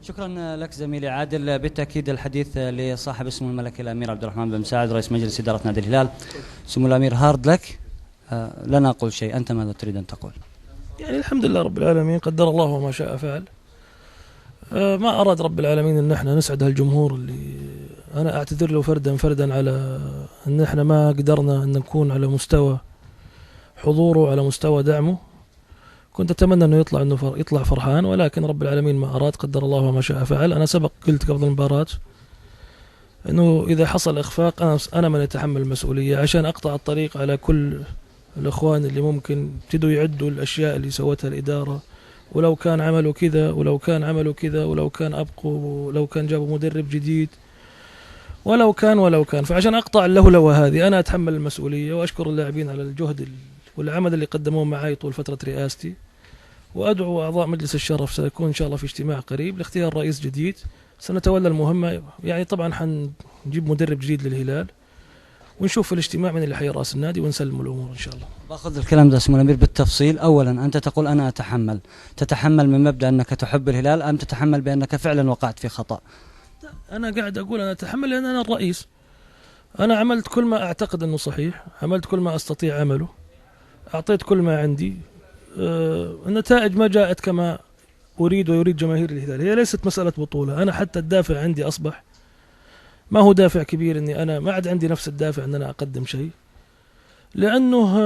شكرا لك زميلي عادل. بالتأكيد الحديث لصاحب اسمه الملكي الأمير عبد الرحمن بن مساعد رئيس مجلس إدارة نادي الهلال. سمو الأمير هارد لك. لن أقول شيء، أنت ماذا تريد أن تقول؟ يعني الحمد لله رب العالمين، قدر الله وما شاء فعل. ما أراد رب العالمين أن احنا نسعد هالجمهور اللي أنا أعتذر له فردا على أن احنا ما قدرنا أن نكون على مستوى حضوره وعلى مستوى دعمه. كنت أتمنى أنه يطلع فرحان، ولكن رب العالمين ما أراد، قدر الله وما شاء فعل. أنا سبق قلت قبل المباراة أنه إذا حصل إخفاق أنا من يتحمل المسؤولية، عشان أقطع الطريق على كل الإخوان اللي ممكن ابتدوا يعدوا الأشياء اللي سوتها الإدارة، ولو كان عملوا كذا ولو كان عملوا كذا ولو كان أبقوا ولو كان جابوا مدرب جديد ولو كان. فعشان أقطع اللهلوة هذه أنا أتحمل المسؤولية، وأشكر اللاعبين على الجهد والعمل اللي قدموه معي طول فترة رئاستي. وأدعو أعضاء مجلس الشرف، سيكون إن شاء الله في اجتماع قريب لاختيار رئيس جديد، سنتولى المهمة. يعني طبعا حنجيب مدرب جديد للهلال، ونشوف في الاجتماع من اللي حي رأس النادي ونسلم الأمور إن شاء الله. باخذ الكلام ده سمو الأمير بالتفصيل. أولا أنت تقول أنا أتحمل، تتحمل من مبدأ أنك تحب الهلال أم تتحمل بأنك فعلا وقعت في خطأ؟ أنا قاعد أقول أنا أتحمل لأن أنا الرئيس. أنا عملت كل ما أعتقد أنه صحيح، عملت كل ما أستطيع عمله، أعطيت كل ما عندي. النتائج ما جاءت كما أريد ويريد جماهير الهلال. هي ليست مسألة بطولة. أنا حتى الدافع عندي أصبح ما هو دافع كبير، أني أنا ما عاد عندي نفس الدافع أن أنا أقدم شيء، لأنه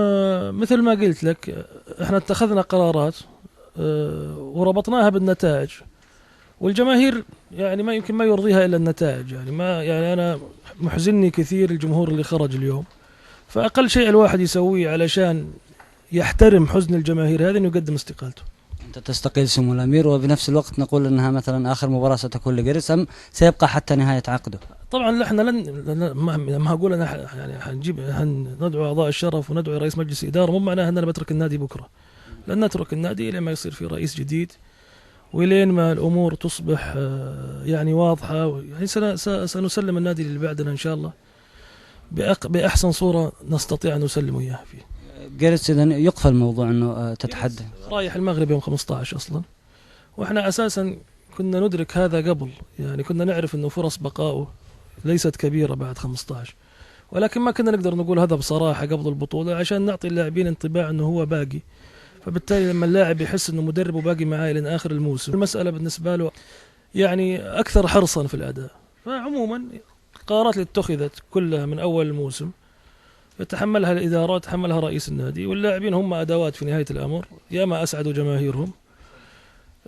مثل ما قلت لك إحنا اتخذنا قرارات وربطناها بالنتائج، والجماهير يعني ما يمكن ما يرضيها إلا النتائج. يعني أنا محزنني كثير الجمهور اللي خرج اليوم، فأقل شيء الواحد يسويه علشان يحترم حزن الجماهير هذا إنه يقدم استقالته. أنت تستقيل سمو الأمير، وبنفس الوقت نقول أنها مثلا آخر مباراة ستكون لجريس أم سيبقى حتى نهاية عقده؟ طبعا احنا ما أقول أنا يعني ندعو أعضاء الشرف وندعو رئيس مجلس إدارة، مو معناها أن أنا بترك النادي بكرة. لن نترك النادي إلى ما يصير في رئيس جديد، ولين ما الأمور تصبح يعني واضحة. يعني سنسلم النادي اللي بعدنا إن شاء الله بأحسن صورة نستطيع أن نسلم إياها فيه. جريس إذن يقفل موضوع أنه تتحدى رايح المغرب يوم 15 أصلا، وإحنا أساسا كنا ندرك هذا قبل، يعني كنا نعرف أنه فرص بقائه ليست كبيرة بعد 15، ولكن ما كنا نقدر نقول هذا بصراحة قبل البطولة عشان نعطي اللاعبين انطباع أنه هو باقي. فبالتالي لما اللاعب يحس أنه مدربه باقي معاه لين آخر الموسم، المسألة بالنسبة له يعني أكثر حرصا في الأداء. فعموما القرارات اللي اتخذت كلها من أول الموسم يتحملها الإدارة ويتحملها رئيس النادي، واللاعبين هم أدوات في نهاية الأمر. يا ما أسعدوا جماهيرهم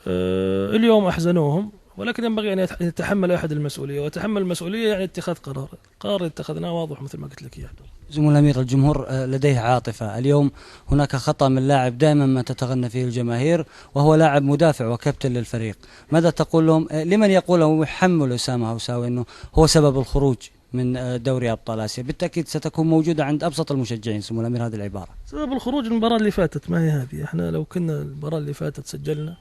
اليوم أحزنوهم، ولكن ينبغي أن يتحمل أحد المسؤولية، وتحمل المسؤولية يعني اتخاذ قرار. القرار اللي اتخذناه واضح مثل ما قلت لك يا زميل الأمير. الجمهور لديه عاطفة. اليوم هناك خطأ من لاعب دائما ما تتغنى فيه الجماهير، وهو لاعب مدافع وكابتن للفريق. ماذا تقول لهم لمن يقول ويحمل أسامة هوساوي أنه هو سبب الخروج من دوري أبطال آسيا؟ بالتأكيد ستكون موجودة عند أبسط المشجعين سمو الأمير هذه العبارة. سبب الخروج المباراة اللي فاتت ما هي هذه. احنا لو كنا المباراة اللي فاتت سجلنا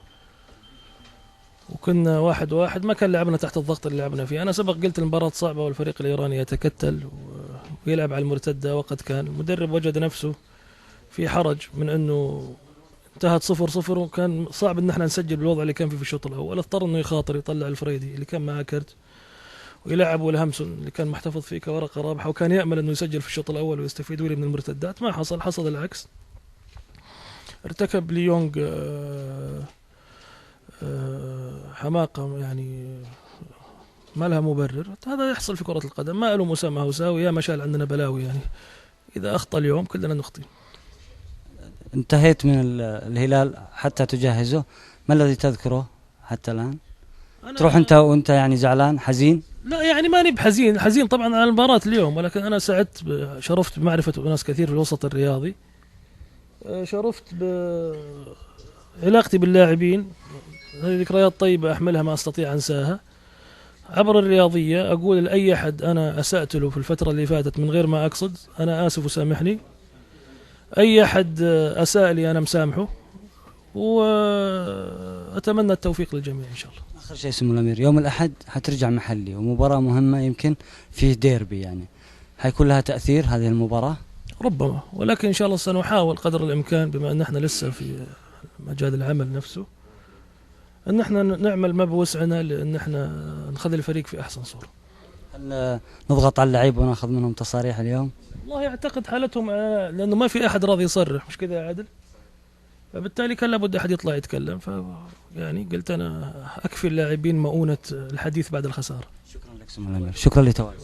وكنا 1-1 ما كان لعبنا تحت الضغط اللي لعبنا فيه. أنا سبق قلت المباراة صعبة والفريق الإيراني يتكتل ويلعب على المرتدة، وقد كان المدرب وجد نفسه في حرج من أنه انتهت 0-0 وكان صعب أن احنا نسجل بالوضع اللي كان فيه في الشوط الأول. اضطر أنه يخاطر يطلع الفريدي اللي كان معاه كرت ويلعب والهمسون اللي كان محتفظ فيه كورقة رابحة، وكان يأمل أنه يسجل في الشوط الأول ويستفيد من المرتدات. ما حصل العكس. ارتكب ليونغ حماقة يعني ما لها مبرر. هذا يحصل في كرة القدم. ما ألوم أسامة هوساوي، يا مشال عندنا بلاوي. يعني إذا أخطأ اليوم كلنا نخطئ. انتهيت من الهلال حتى تجهزه، ما الذي تذكره حتى الآن؟ تروح أنت وأنت يعني زعلان حزين؟ لا يعني ماني بحزين طبعا على المباراة اليوم، ولكن أنا سعدت شرفت بمعرفة ناس كثير في الوسط الرياضي، شرفت بعلاقتي باللاعبين. هذه ذكريات طيبة أحملها ما أستطيع أنساها. عبر الرياضية أقول لأي أحد أنا أسأت له في الفترة اللي فاتت من غير ما أقصد أنا آسف وسامحني. أي أحد أساء لي أنا مسامحه، وأتمنى التوفيق للجميع إن شاء الله. آخر شيء سمو الأمير، يوم الأحد حترجع محلي ومباراة مهمة يمكن فيه ديربي، يعني حيكون لها تأثير هذه المباراة؟ ربما، ولكن إن شاء الله سنحاول قدر الإمكان بما أن احنا لسه في مجال العمل نفسه ان احنا نعمل ما بوسعنا لان احنا نخلي الفريق في احسن صوره. هل نضغط على اللعيبه وناخذ منهم تصاريح اليوم؟ والله اعتقد حالتهم لانه ما في احد راضي يصرح، مش كذا يا عادل؟ فبالتالي كان لابد احد يطلع يتكلم، يعني قلت انا اكفي اللاعبين مؤونه الحديث بعد الخساره. شكرا لك سمو الامير، شكرا لتواجدك.